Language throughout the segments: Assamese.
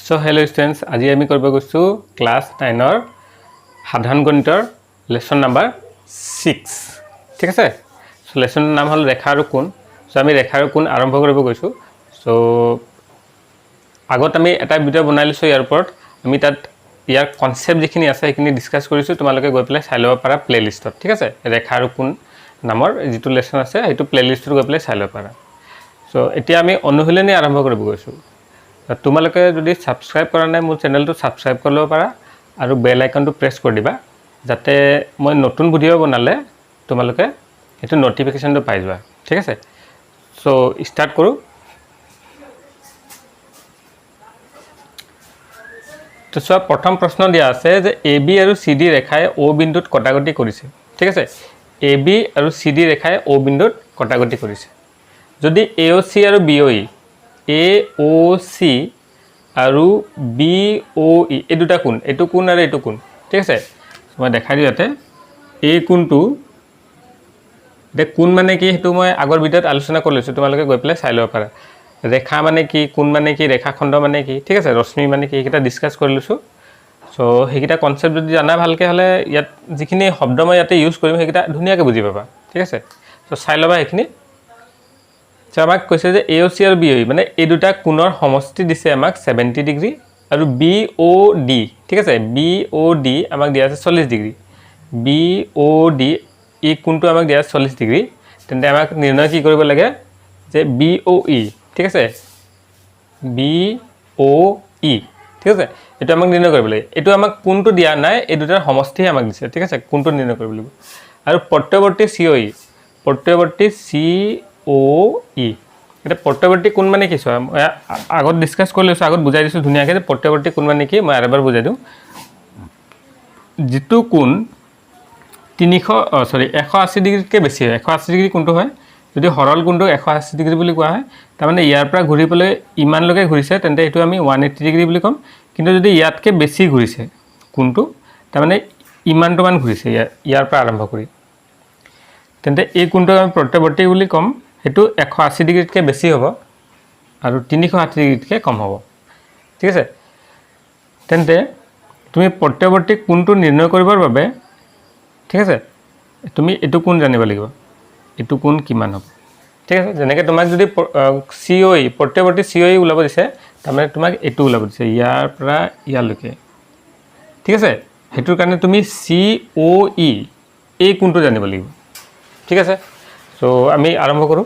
So hello students, আজি আমি কৰিব গৈছো ক্লাস 9 ৰ সাধাৰণ গণিতৰ লেসন নাম্বাৰ 6 ঠিক আছে সো লেসনৰ নাম হল ৰেখা আৰু কোণ সো আমি ৰেখা আৰু কোণ আৰম্ভ কৰিব গৈছো সো আগত আমি এটা ভিডিও বনাই লৈছো ইয়াৰ ওপৰত আমি তাত ইয়াৰ কনসেপ্ট যিখিনি আছে সেইখিনি ডিসকাস কৰিছো তোমালোকে গৈ পেলাই চাই ল'ব পাৰা প্লেলিষ্টত ঠিক আছে ৰেখা আৰু কোণ নামৰ যিটো লেসন আছে সেইটো প্লেলিষ্টত গৈ পেলাই চাই ল'ব পাৰা সো এতিয়া আমি অনুশীলনী আৰম্ভ কৰিব গৈছো তোমালোকে যদি সাবস্ক্ৰাইব কৰা নাই মোৰ চেনেলটো সাবস্ক্ৰাইব কৰি ল'ব পাৰা আৰু বেল আইকনটো প্ৰেছ কৰি দিবা যাতে মই নতুন ভিডিও বনালে তোমালোকে এটো নোটিফিকেশনটো পাই যাবা ঠিক আছে সো স্টার্ট কৰো তো সব প্ৰথম প্ৰশ্ন দিয়া আছে যে AB আৰু CD ৰেখায়ে O বিন্দুত কটাকটি কৰিছে ঠিক আছে AB আৰু CD ৰেখায়ে O বিন্দুত কটাকটি কৰিছে যদি AOC আৰু BOE AOC আৰু BOE এই দুটা কোণ এটো কোণ আৰু এটো কোণ ঠিক আছে মই দেখাই দিও ইয়াতে এই কোণটো দে কোণ মানে কি হেতু মই আগৰ ভিডিওত আলোচনা কৰিছো তোমালোকে গৈ পেলাই চাই ল'ব পাৰা ৰেখা মানে কি কোণ মানে কি ৰেখাখণ্ড মানে কি ঠিক আছে ৰশ্মি মানে কি এটা ডিসকাস কৰি লৈছো সো হেকিটা কনসেপ্ট যদি জানা ভালকে হলে ইয়াত যিখিনি শব্দ মই ইয়াতে ইউজ কৰিম হেকিটা ধুনিয়াকে বুজি পাবা ঠিক আছে সো চাই ল'বা হেখিনি আমাক কৈছে যে AOC আৰু BOE মানে এই দুটা কোণৰ সমষ্টি দিছে আমাক 70 ডিগ্ৰী আৰু BOD ঠিক আছে BOD আমাক দিয়া আছে 40 ডিগ্ৰী BOD এই কোণটো আমাক দিয়া আছে 40 ডিগ্ৰী তেন্তে আমাক নিৰ্ণয় কি কৰিব লাগে যে BOE ঠিক আছে BOE ঠিক আছে এটো আমাক নিৰ্ণয় কৰিব লাগে এটো আমাক কোণটো দিয়া নাই এই দুটাৰ সমষ্টি আমাক দিছে ঠিক আছে কোণটো নিৰ্ণয় কৰিব লাগিব আৰু প্ৰত্যৱৰ্তী COE প্ৰত্যৱৰ্তী COE এটা প্ৰত্যৱৰ্তী কোণ মানে কি চোৱা আগত ডিসকাস কৰি লৈছো আগত বুজাই দিছো ধুনিয়াকে যে প্ৰত্যৱৰ্তী কোণ মানে কি মই আৰবাৰ বুজাই দিও যিটো কোণ 180 ডিগ্ৰীতকৈ বেছি হয় 180 ডিগ্ৰী কোণটো হয় যদি হৰল কোণটো 180 ডিগ্ৰী বুলি কোৱা হয় তাৰ মানে ইয়াৰ পৰা ঘূৰি পলে ইমান লগে ঘূৰিছে তেন্তে এটো আমি 180 ডিগ্ৰী বুলি কম কিন্তু যদি ইয়াতকে বেছি ঘূৰিছে কোণটো তাৰ মানে ইমানটো মান ঘূৰিছে ইয়াৰ পৰা আৰম্ভ কৰি তেন্তে এই কোণটো আমি প্ৰত্যৱৰ্তী বুলি কম হেতু 180 ডিগ্ৰীতকৈ বেছি হ'ব আৰু 360 ডিগ্ৰীতকৈ কম হ'ব ঠিক আছে তেন্তে তুমি প্ৰত্যৱৰ্তী কোণটো নিৰ্ণয় কৰিবৰ বাবে ঠিক আছে তুমি এটো কোণ জানিব লাগিব এটো কোণ কিমান হ'ব ঠিক আছে যেনেকৈ তোমাক যদি COE প্ৰত্যৱৰ্তী COE উলাব দিছে তাৰমানে তোমাক এটো উলাব দিছে ইয়াৰ পৰা ইয়ালৈকে ঠিক আছে হেতুৰ কাৰণে তুমি COE এই কোণটো জানিব লাগিব ঠিক আছে সো আমি আৰম্ভ কৰো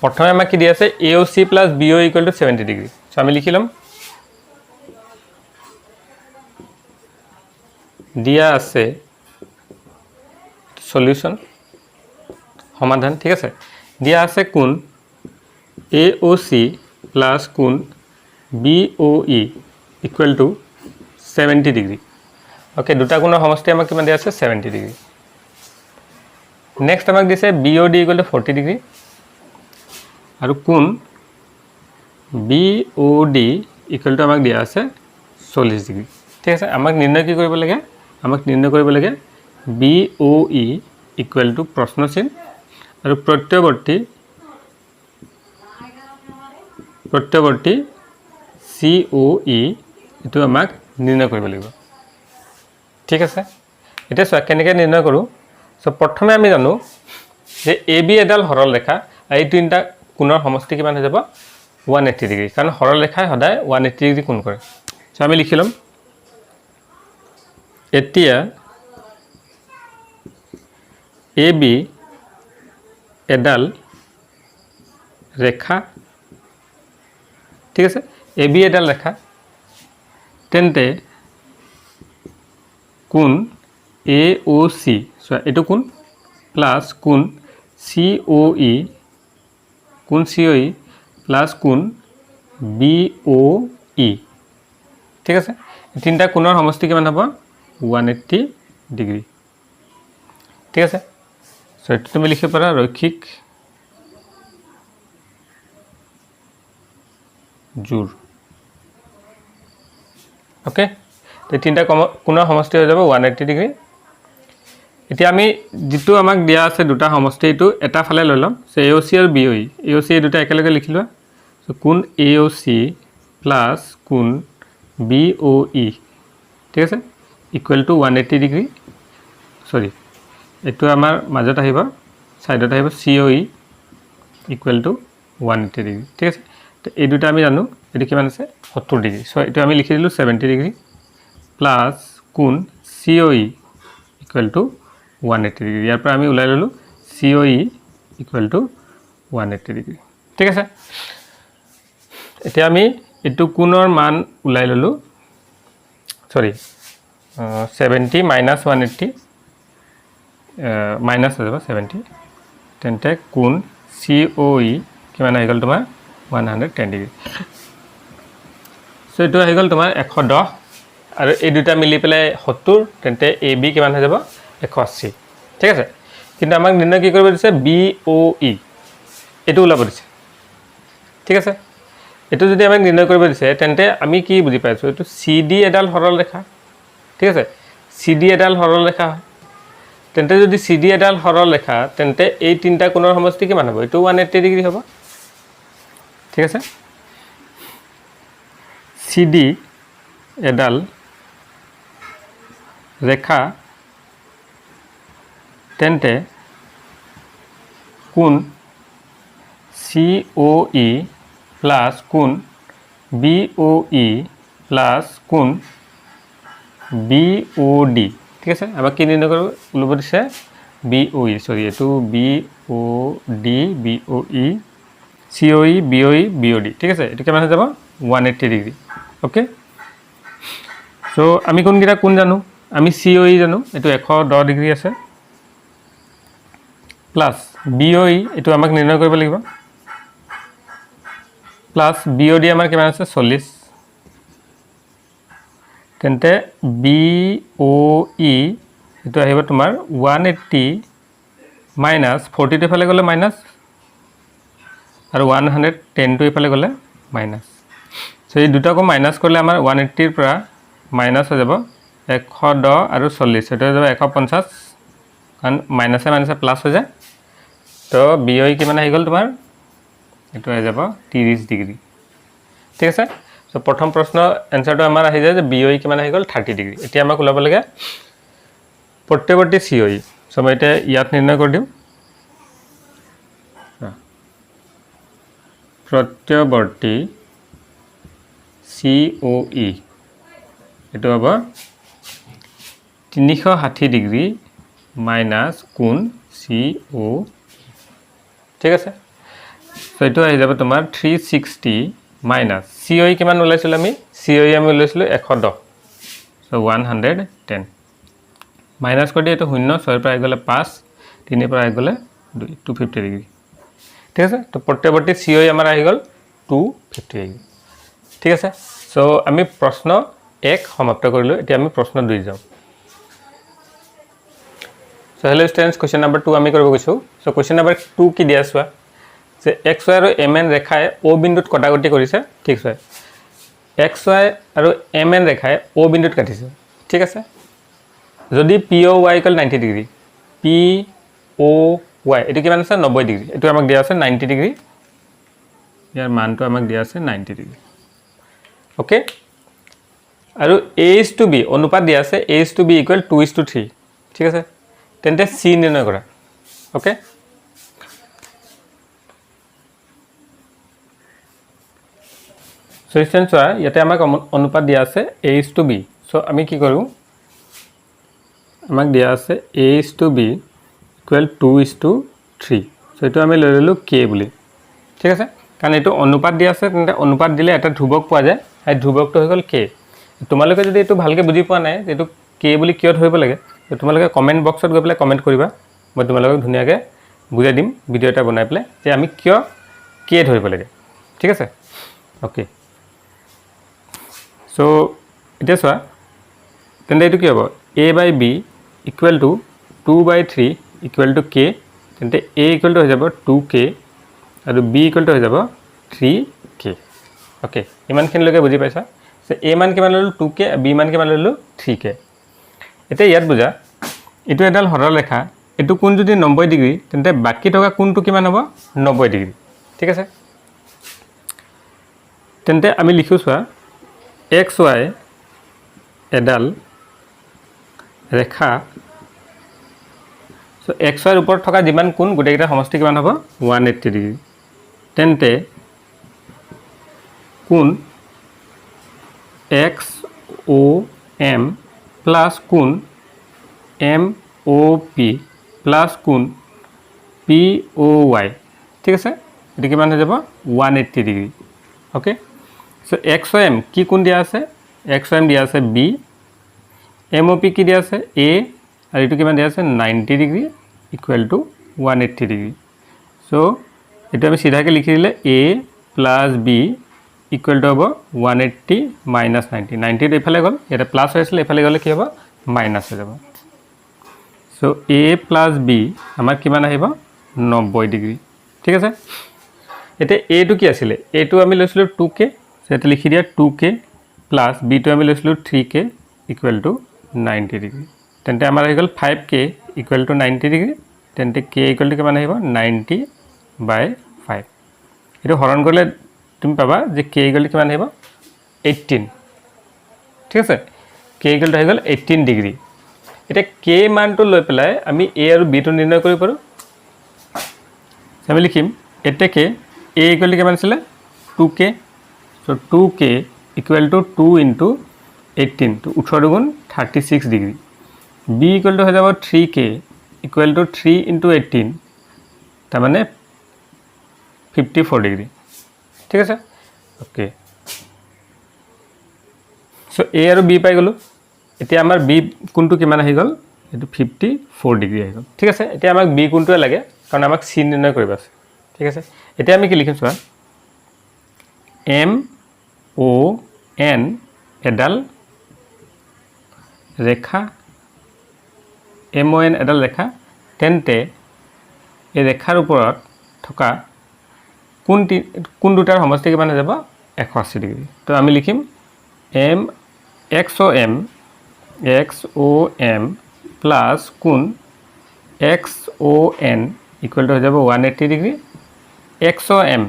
প্ৰথমে আমাক কি দিয়া আছে AOC + BOE = 70 ডিগ্ৰী সো আমি লিখিলাম দিয়া আছে সলিউশন সমাধান ঠিক আছে দিয়া আছে কোণ AOC + কোণ BOE = 70 ডিগ্ৰী ওকে দুটা কোণৰ সমষ্টি আমাক কিমান দিয়া আছে 70 ডিগ্ৰী নেক্সট আমাক দিছে BOD = 40 ডিগ্ৰী আৰু কোণ BOD = আমাক দিয়া আছে 40 ডিগ্ৰী ঠিক আছে আমাক নিৰ্ণয় কি কৰিব লাগে আমাক নিৰ্ণয় কৰিব লাগে BOE = প্ৰশ্ন চিন আৰু প্ৰত্যৱৰ্তী COE এটো আমাক নিৰ্ণয় কৰিব লাগিব ঠিক আছে এটা সো কেনেকৈ নিৰ্ণয় কৰো সো প্ৰথমে আমি জানো যে AB এডাল হৰল ৰেখা এই তিনটা কোণৰ সমষ্টি কিমান হৈ যাব 180 ডিগ্ৰী কাৰণ হৰল ৰেখাই সদায় 180 ডিগ্ৰী কোণ কৰে সো আমি লিখিলাম এতিয়া AB এডাল ৰেখা ঠিক আছে AB এডাল ৰেখা তেন্তে কোণ AOC সো এটো কোণ প্লাস কোণ COE কোণ COE প্লাস কোণ BOE ঠিক আছে তিনটা কোণৰ সমষ্টি কিমান হ'ব 180 ডিগ্ৰী ঠিক আছে সো এটো তুমি লিখিব পাৰা ৰৈখিক জোৰ ওকে তে তিনটা কোণৰ সমষ্টি হৈ যাব 180 ডিগ্ৰী এতিয়া আমি যেটো আমাক দিয়া আছে দুটা সমষ্টি এটো এটা ফালে লৈ লম সো AOC আৰু BOE AOC এই দুটা একেলগে লিখি লোৱা সো কোণ AOC প্লাছ কোণ BOE ঠিক আছে ইকুৱেল টু 180 ডিগ্ৰী সৰি এইটো আমাৰ মাজত আহিব সাইডত আহিব COE ইকুৱেল টু 180 ডিগ্ৰী ঠিক আছে তো এই দুটা আমি জানো এটো কিমান আছে 70 ডিগ্ৰী সো এটো আমি লিখি দিলো 70 ডিগ্ৰী প্লাছ কোণ COE ইকুৱেল টু 180 ডিগ্ৰী ইয়াৰ পৰা আমি উলাই ললো COE ইকুৱেল টু 180 ডিগ্ৰী ঠিক আছে এতিয়া আমি এটো কোণৰ মান উলাই ললো সৰি 70 minus 180 minus হৈ যাব 70 তেন্তে কোণ COE কিমান আহি গল তোমাৰ 110 ডিগ্ৰী সো এটো আহি গল তোমাৰ 110 আৰু এই দুটা মিলি পেলাই 70 তেন্তে AB কিমান হৈ যাব 180 ঠিক আছে কিন্তু আমাক নিৰ্ণয় কি কৰিব দিছে BOE এটো উলাব দিছে ঠিক আছে এটো যদি আমাক নিৰ্ণয় কৰিব দিছে তেন্তে আমি কি বুজি পাইছো এটো CD এডাল সৰল ৰেখা ঠিক আছে CD এডাল সৰল ৰেখা তেন্তে যদি CD এডাল সৰল ৰেখা তেন্তে এই তিনটা কোণৰ সমষ্টি কিমান হ'ব এটো 180 ডিগ্ৰী হ'ব ঠিক আছে CD এডাল ৰেখা তেন্তে কোণ COE প্লাস কোণ BOE প্লাস কোণ BOD ঠিক আছে আমাক কি নিৰ্ণয় কৰিব উলিয়াব দিছে BOE সৰি এটো BOD BOE COE BOE BOD ঠিক আছে এটো কিমান হৈ যাব 180 ডিগ্ৰী ওকে সো আমি কোনকিটা কোণ জানো আমি COE জানো এটো 110 ডিগ্ৰী আছে প্লাস BOE এটো আমাক নিৰ্ণয় কৰিব লাগিব প্লাস BOD আমাৰ কিমান আছে 40 তেন্তে BOE এটো আহিব তোমাৰ 180 মাইনাস 40 টো ফালে গলে মাইনাস আৰু 110 টো ইফালে গলে মাইনাস সো এই দুটাকো মাইনাস কৰিলে আমাৰ 180 ৰ পৰা মাইনাস হৈ যাব 110 আৰু 40 এটা হৈ যাব 150 কাৰণ মাইনাসে মাইনাসে প্লাস হৈ যায় তো BOE কিমান আহি গল তোমাৰ এটো হৈ যাব 30 ডিগ্ৰী ঠিক আছে সো প্ৰথম প্ৰশ্ন এনসাৰটো আমাৰ আহি যায় যে BOE কিমান আহি গল 30 ডিগ্ৰী এতিয়া আমাক উলাব লাগে প্ৰত্যৱৰ্তী COE সো মই এটা ইয়াত নিৰ্ণয় কৰি দিম প্ৰত্যৱৰ্তী COE এটো হ'ব 360 ডিগ্ৰী মাইনাস কোণ COE ঠিক আছে সো এটো আহি যাব তোমাৰ 360 মাইনাস COE কিমান উলাইছিল আমি COE আমি উলাইছিল 110 সো 110 মাইনাস কৰি এটো 0 6 পৰা গলে 5 3 পৰা গলে 2 250 ডিগ্ৰী ঠিক আছে তো প্ৰত্যৱৰ্তী COE আমাৰ আহি গল 250 ডিগ্ৰী ঠিক আছে সো আমি প্ৰশ্ন 1 সমাপ্ত কৰিলো এতিয়া আমি প্ৰশ্ন 2 যাও so hello students question number 2 আমি কৰিব গৈছো সো কোৱেশ্চন নম্বৰ 2 কি দিয়া আছে যে XY আৰু MN ৰেখাই O বিন্দুত কটাকটি কৰিছে ঠিক আছে XY আৰু MN ৰেখাই O বিন্দুত কাটিছে ঠিক আছে যদি POY 90 ডিগ্ৰী POY এটো কিমান আছে 90 ডিগ্ৰী এটো আমাক দিয়া আছে 90 ডিগ্ৰী ইয়াৰ মানটো আমাক দিয়া আছে 90 ডিগ্ৰী ওকে আৰু A:B অনুপাত দিয়া আছে A:B = 2:3 ঠিক আছে তেন্তে C নিৰ্ণয় কৰা ওকে সো স্টুডেন্টস ইয়াতে আমাক অনুপাত দিয়া আছে A:B সো আমি কি কৰো আমাক দিয়া আছে A:B = 2:3 সো এটো আমি লৈ ললো K বুলি ঠিক আছে কাৰণ এটো অনুপাত দিয়া আছে তেন্তে অনুপাত দিলে এটা ধ্ৰুবক পোৱা যায় এই ধ্ৰুবকটো হৈ গল K তোমালোকে যদি এটো ভালকে বুজি পোৱা নাই এটো K বুলি কিয় ধৰিব লাগে তোমালোকে কমেন্ট বক্সত গৈ পেলাই কমেন্ট কৰিবা মই তোমালোকক ধুনিয়াকে বুজাই দিম ভিডিও এটা বনাই পেলাই যে আমি কিয় K ধৰিব লাগে ঠিক আছে ওকে সো এটা সোয়া তেন্তে এটো কি হ'ব A/B = 2/3 = K তেন্তে A = হৈ যাব 2K আৰু B = হৈ যাব 3K ওকে ইমানখিনি লগে বুজি পাইছা সো A মান কিমান ললো 2K B মান কিমান ললো 3K এটা ইয়াত বুজা এটো এডাল সৰল ৰেখা এটো কোণ যদি 90 ডিগ্ৰী তেন্তে বাকি থকা কোণটো কিমান হ'ব 90 ডিগ্ৰী ঠিক আছে তেন্তে আমি লিখো চোৱা এক্স ৱাই এডাল ৰেখা সো এক্স ৱাইৰ ওপৰত থকা যিমান কোণ গোটেইকেইটা সমষ্টি কিমান হ'ব 180 ডিগ্ৰী তেন্তে কোণ এক্স অ এম প্লাছ কোণ এম অ পি প্লাছ কোণ পি অ ৱাই ঠিক আছে এটো কিমান হৈ যাব 180 ডিগ্ৰী ওকে সো এক্স অ এম কি কোণ দিয়া আছে এক্স অ এম দিয়া আছে বি এম অ পি কি দিয়া আছে এ আৰু এটো কিমান দিয়া আছে 90 degree equal to 180 degree so এটো আমি সিধাকে লিখি দিলে A plus B equal to হ'ব 180 মাইনাছ 90 90 টো এফালে গ'ল এটা প্লাছ হৈ আছিল এফালে গ'লে কি হ'ব মাইনাছ হৈ যাব সো এ প্লাছ বি আমাৰ কিমান আহিব 90 ডিগ্ৰী ঠিক আছে এতে এ টো কি আছিল এ টো আমি লৈছিলো 2k সেটা লিখি দিয়া 2k প্লাছ বি টো আমি লৈছিলো 3k ইকুৱেল টু 90 ডিগ্ৰী তেন্তে আমাৰ হৈ গ'ল 5k ইকুৱেল টু 90 ডিগ্ৰী তেন্তে k ইকুৱেল টু কিমান আহিব 90/5 এটো হৰণ কৰিলে তুমি পাবা যে k ইকুৱেল টু কিমান আহিব 18 ঠিক আছে k ইকুৱেল টু হৈ গ'ল 18 ডিগ্ৰী এটা k মানটো লৈ পেলাই আমি a আৰু b টো নিৰ্ণয় কৰিব পাৰো আমি লিখিম এতেকে a ইকুৱেল টু কিমান আছিল 2k so 2k equal to 2 into 18 তো 18 গুণ 36 ডিগ্ৰী b ইকুৱেল টু হৈ যাব 3k ইকুৱেল টু 3 ইনটু 18 তাৰ মানে 54 ডিগ্ৰী ঠিক আছে ওকে সো a আৰু b পাই গলো এতিয়া আমাৰ b কোণটো কিমান আহি গল এটো 54 ডিগ্ৰী আহি গল ঠিক আছে এতিয়া আমাক b কোণটোৱে লাগে কাৰণ আমাক c নিৰ্ণয় কৰিব আছে ঠিক আছে এতিয়া আমি কি লিখিম চোৱা m o n এডাল ৰেখা m o n এডাল ৰেখা তেন্তে এই ৰেখাৰ ওপৰত থকা কোণ দুটাৰ সমষ্টি কিমান হৈ যাব 180 ডিগ্ৰী তো আমি লিখিম m x o m plus কোণ x o n equal to হৈ যাব 180 ডিগ্ৰী x o m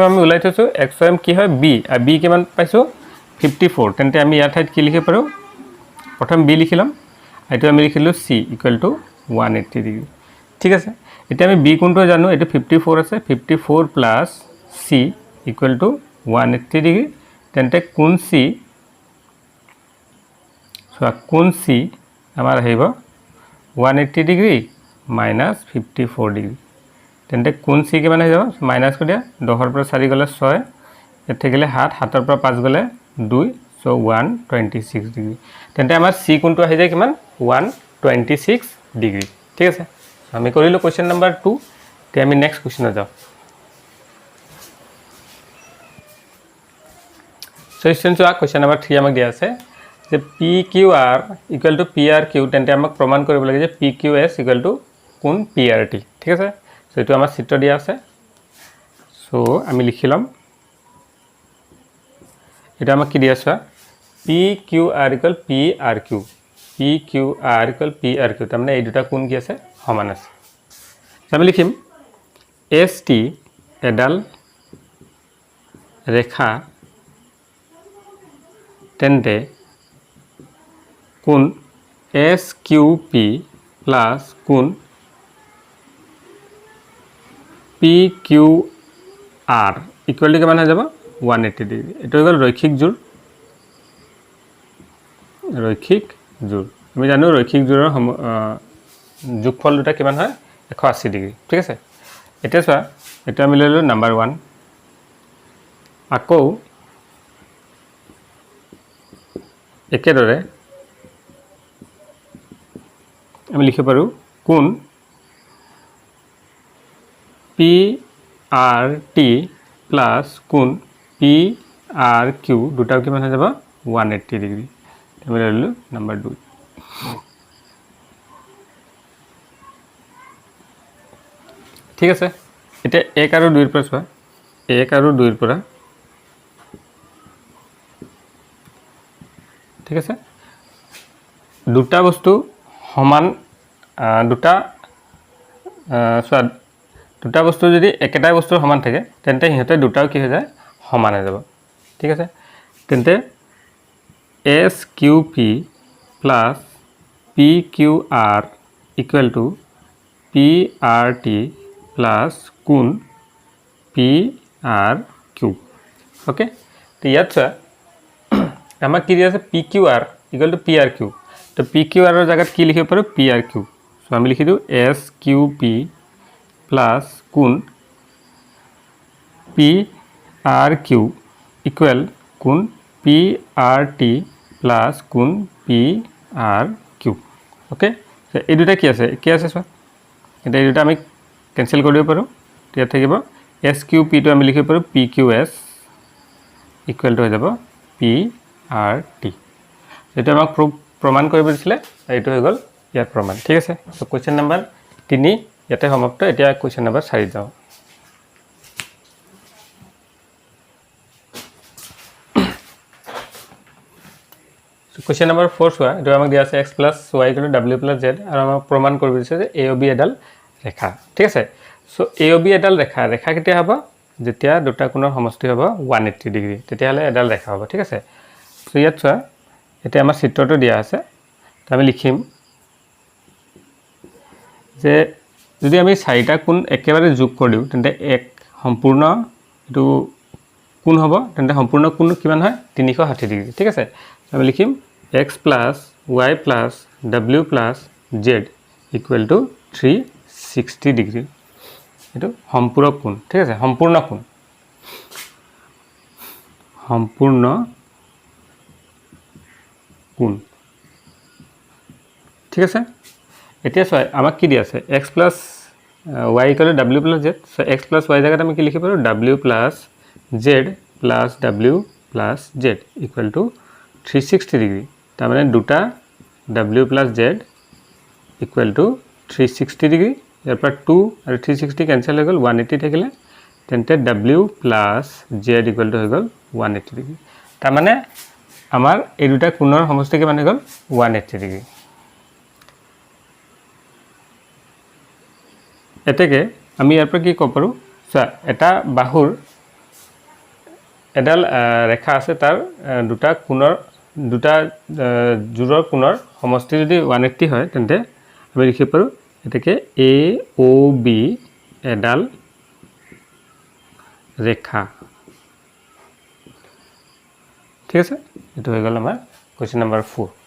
আমি উলাই থৈছো x o m কি হয় b আৰু b কিমান পাইছো 54 তেন্তে আমি ইয়াৰ ঠাইত কি লিখিব পাৰো প্ৰথম b লিখিলাম এটো আমি লিখিলো c ইকুৱেল টু 180 ডিগ্ৰী ঠিক আছে এতিয়া আমি b কোণটো জানো এটো 54 আছে 54 plus c equal to 180 degree তেন্তে কোণ c সো কোণ c আমাৰ আহিব 180 ডিগ্ৰী মাইনাছ 54 ডিগ্ৰী তেন্তে কোণ c কিমান হৈ যাব মাইনাছ কৰি দিয়া 10 ৰ পৰা 4 গলে 6 এত থাকিলে 7 7 ৰ পৰা 5 গলে 2 সো 126 ডিগ্ৰী তেন্তে আমাৰ c কোণটো আহি যায় কিমান 126 ডিগ্ৰী ঠিক আছে আমি কৰিলো কোৱেশ্চন নম্বৰ 2 তে আমি নেক্সট কোৱেশ্চনত যাও কোৱেশ্চন চোৱা কোৱেশ্চন নম্বৰ 3 আমাক দিয়া আছে যে PQR ইকুৱেল টু PRQ তেন্তে আমাক প্ৰমাণ কৰিব লাগে যে PQS ইকুৱেল টু কোণ PRT ঠিক আছে সো এটো আমাৰ চিত্ৰ দিয়া আছে সো আমি লিখিলাম এটা আমাক কি দিয়া আছে PQR equal PRQ PQR equal PRQ তাৰ মানে এই দুটা কোণ কি আছে সমান আছে আমি লিখিম ST এডাল ৰেখা তেন্তে কোণ SQP প্লাছ কোণ PQR ইকুৱেল টু কিমান হৈ যাব 180 ডিগ্ৰী এটো হৈ গল ৰৈখিক জোৰ আমি জানো ৰৈখিক জোৰৰ যোগফল দুটা কিমান হয় 180 ডিগ্ৰী ঠিক আছে এতিয়া চোৱা এটা আমি ললো নাম্বাৰ 1 আকৌ একেদৰে আমি লিখিব পাৰো কোণ PRT প্লাছ কোণ PRQ দুটাও কিমান হৈ যাব 180 ডিগ্ৰী আমি ললো নাম্বাৰ 2 ঠিক আছে এটা 1 আৰু 2 ৰ পৰা চোৱা 1 আৰু 2 ৰ পৰা ঠিক আছে দুটা বস্তু সমান দুটা দুটা বস্তু যদি একেটা বস্তুৰ সমান থাকে তেন্তে হিহতে দুটাও কি হৈ যায় সমান হৈ যাব ঠিক আছে তেন্তে SQP plus PQR equal to PRT plus কোণ PRQ ওকে তো ইয়াত চোৱা আমাক কি দিয়া আছে PQR ইকুয়াল টু PRQ তো PQR এর জায়গাত কি লিখিব পাৰো PRQ সো আমি লিখি দিও SQP প্লাস কোণ PRQ ইকুয়াল কোণ PRT প্লাস কোণ PRQ ওকে এই দুটা কি আছে সো এটা এই দুটা আমি ক্যান্সেল কৰিব পাৰো তেতিয়া থাকিব SQP তো আমি লিখিব পাৰো PQS ইকুয়াল টু হৈ যাব PRT এটা আমাক প্ৰমাণ কৰিব দিছিলে এইটো হৈ গল ইয়াৰ প্ৰমাণ ঠিক আছে সো কোৱেশ্চন নম্বৰ 3 ইয়াতে সমাপ্ত এতিয়া কোৱেশ্চন নম্বৰ 4 যাও Question number 4 চোৱা এটো আমাক দিয়া আছে x + y = w + z আৰু আমাক প্ৰমাণ কৰিব দিছে যে a ও b এডাল ৰেখা ঠিক আছে সো a ও b এডাল ৰেখা কেতিয়া হ'ব যেতিয়া দুটা কোণৰ সমষ্টি হ'ব 180 ডিগ্ৰী তেতিয়া হলে এডাল ৰেখা হ'ব ঠিক আছে সো ইয়াত চোৱা এটা আমাৰ চিত্ৰটো দিয়া আছে তো আমি লিখিম যে যদি আমি চাৰিটা কোণ একেবাৰে যোগ কৰিও তেন্তে এক সম্পূৰ্ণ এটো কোণ হ'ব তেন্তে সম্পূৰ্ণ কোণ কিমান হয় 360 ডিগ্ৰী ঠিক আছে আমি লিখিম x plus y plus w plus z equal to 360 degree এটো সম্পূৰ্ণ কোণ ঠিক আছে সম্পূৰ্ণ কোণ ঠিক আছে এতিয়া চোৱা আমাক কি দি আছে x plus y equal to w plus z so x plus y জায়গাত আমি কি লিখিব পাৰো w plus z plus w plus z equal to 360 degree তার মানে দুটা w plus z equal to 360 degree ইয়াৰ পৰা 2 আৰু 360 ক্যান্সেল হৈ গল 180 থাকিলে তেন্তে w plus z equal to হৈ গল 180 degree তার মানে আমাৰ এই দুটা কোণৰ সমষ্টি কিমান হৈ গল 180 degree এতেকে আমি ইয়াৰ পৰা কি ক'ব পাৰো চা এটা বাহুৰ এডাল ৰেখা আছে তাৰ দুটা কোণৰ দুটা জোৰৰ কোণৰ সমষ্টি যদি 180 হয় তেন্তে আমি লিখিব পাৰো এটাকে AOB এডাল ৰেখা ঠিক আছে এটো হৈ গল আমাৰ কোৱেশ্চন নম্বৰ 4